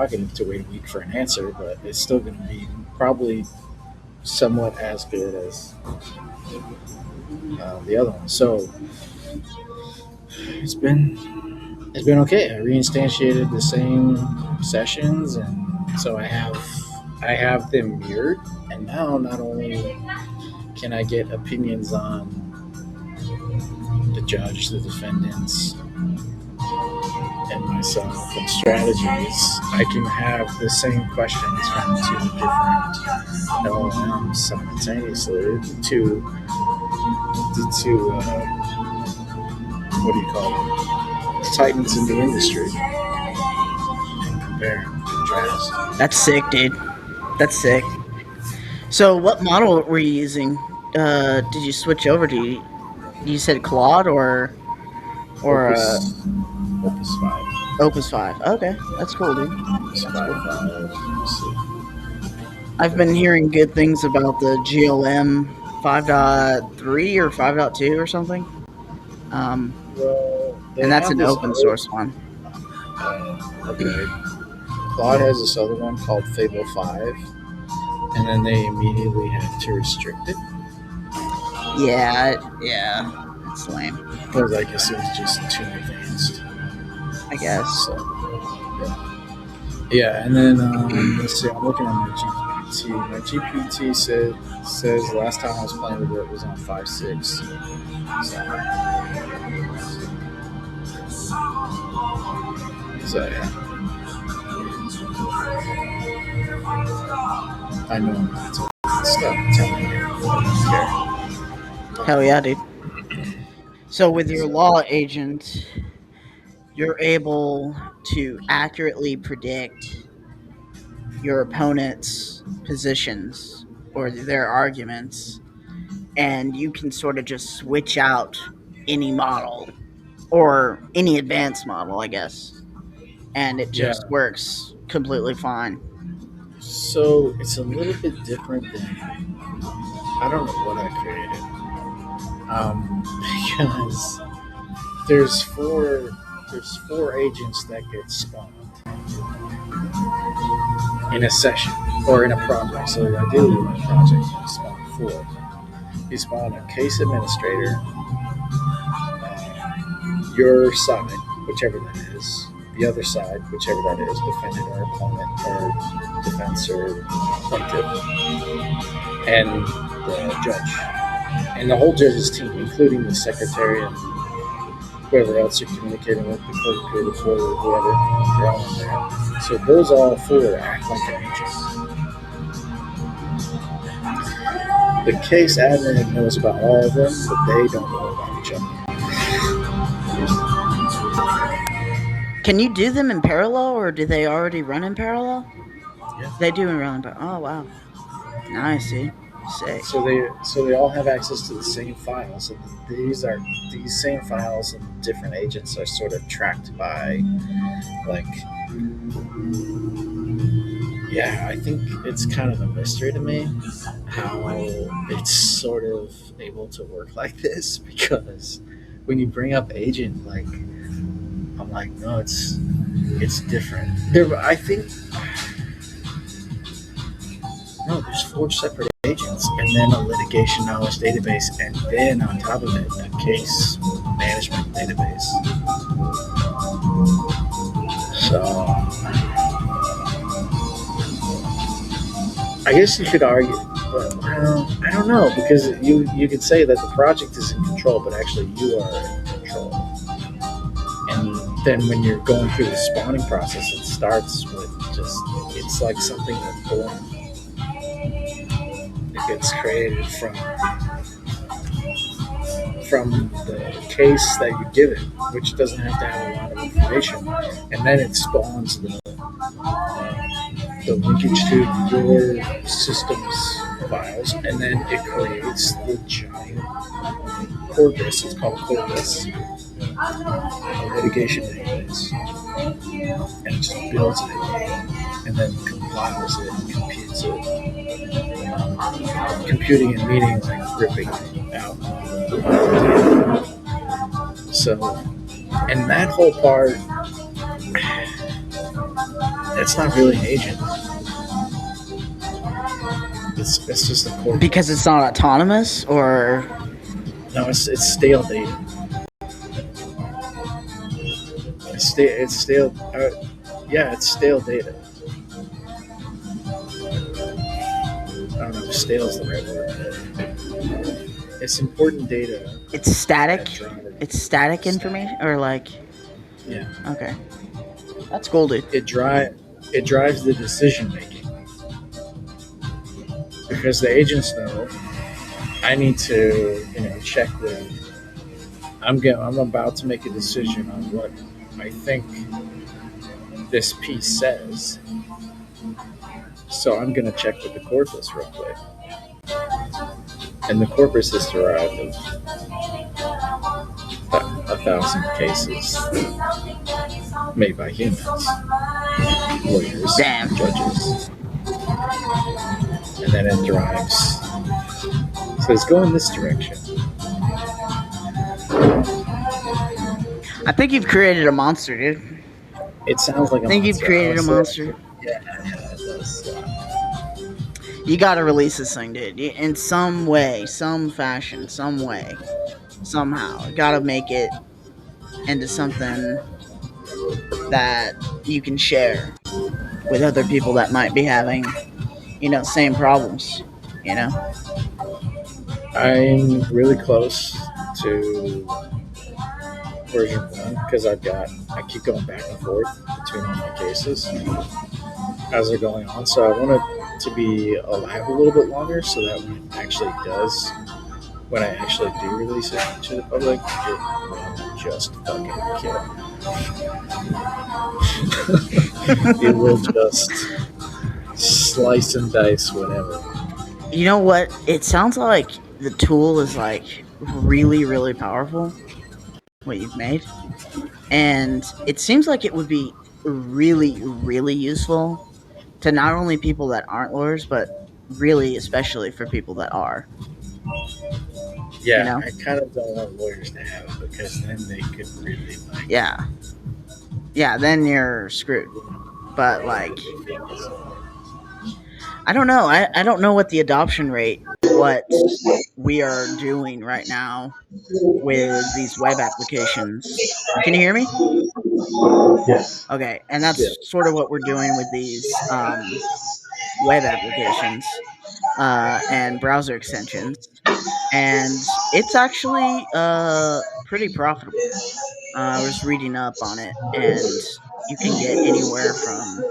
prerogative to wait a week for an answer, but it's still going to be probably somewhat as good as the other one. So it's been it's been okay. I reinstantiated the same sessions, and so I have them mirrored, and now not only can I get opinions on the judge, the defendants, and myself, and strategies, I can have the same questions from two different LLMs simultaneously. The two what do you call them? Titans in the industry, and compare and contrast. That's sick, dude. That's sick. So, what model were you using? Did you switch over to? You said Claude or Opus 5. Opus 5? Okay, that's cool, dude. Opus 5. Let's see. I've been hearing good things about the GLM 5.3 or 5.2 or something. Well, And that's an open source one. Okay. Claude has this other one called Fable 5, and then they immediately had to restrict it Yeah, it's lame, because I guess it was just too advanced. I guess. So, yeah, and then let's see. I'm looking at my GPT. My GPT says last time I was playing with it was on 5.6. So yeah. I know I'm not talking stuff. Telling you, I don't care. Hell yeah, dude. So with your law agent, you're able to accurately predict your opponent's positions or their arguments, and you can sort of just switch out any model or any advanced model, I guess, and it just works completely fine. So it's a little bit different than I don't know what I created, because there's four agents that get spawned in a session or in a project. So ideally, in a project, you spawn four. You spawn a case administrator, your side, whichever that is, the other side, whichever that is, defendant or opponent or defense or plaintiff, and the judge, and the whole judge's team, including the secretary and whoever else you're communicating with, the clerk or the reporter or whoever, they're all in there. So those all four act like an agent. The case admin knows about all of them, but they don't know about each other. Can you do them in parallel, or do they already run in parallel? Yeah. They do run in parallel. Oh, wow. Nice, dude. Sick. So they all have access to the same files, and these same files and different agents are sort of tracked by, like, yeah, I think it's kind of a mystery to me how it's sort of able to work like this, because when you bring up agent, like, I'm like, no, it's different. I think no, there's four separate agents, and then a litigation knowledge database, and then on top of it, a case management database. So I guess you could argue, but I don't know, because you could say that the project is in control, but actually you are in control. And then when you're going through the spawning process, it starts with it's like something that's born. It gets created from the case that you give it, which doesn't have to have a lot of information, and then it spawns the linkage to your system's files, and then it creates the giant corpus. It's called corpus, a litigation database, and it just builds it, and then compiles it and computes it. Computing and meaning like ripping out. So, and that whole part, It's not really an agent. It's just a Because corpus. it's not autonomous, or No, it's stale data. It's stale. Yeah, it's stale data. I don't know if stale is the right word. It's important data it's static. that drive. It's static Static. information, or like, Yeah, okay, that's cool, dude. it drives the decision making because the agents know I need to check with. I'm about to make a decision on what I think this piece says, so I'm going to check with the corpus real quick. And the corpus is derived of 1,000 cases made by humans, lawyers, Damn. judges, and then it drives. So it's going this direction. I think you've created a monster, dude. It sounds like I a think you've monster, created a honestly. monster. Yeah, it does. You gotta release this thing, dude. In some way, some fashion, some way, somehow. You gotta make it into something that you can share with other people that might be having, same problems. You know? I'm really close to version one because I keep going back and forth between all my cases as they're going on. So I want it to be alive a little bit longer so that when I actually do release it to the public, it will just fucking kill. It will just slice and dice whatever. You know what? It sounds like the tool is like really, really powerful. What you've made, and it seems like it would be really, really useful to not only people that aren't lawyers, but really, especially for people that are. You Yeah, know? I kind of don't want lawyers to have it because then they could really Yeah, yeah. Then you're screwed. But like, I don't know. I don't know what the adoption rate, what we are doing right now with these web applications. Can you hear me? Yes. Okay, and yeah. that's sort of what we're doing with these web applications and browser extensions, and it's actually pretty profitable. I was reading up on it, and you can get anywhere from,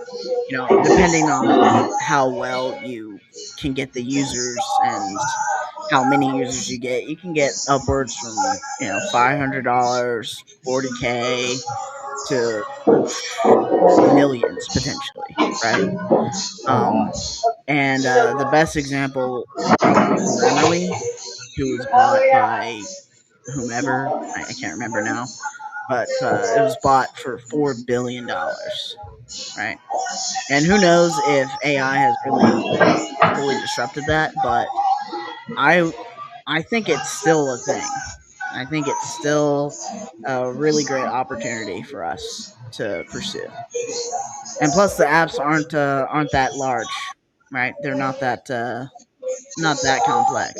depending on how well you can get the users and how many users you can get upwards from $500, 40K to millions potentially, right? Um, and the best example would be Grammarly, who was bought by whomever. I can't remember now, but it was bought for $4 billion, right? And who knows if AI has really fully disrupted that, but I I think it's still a thing. I think it's still a really great opportunity for us to pursue. And plus, the apps aren't that large, right? They're not that complex.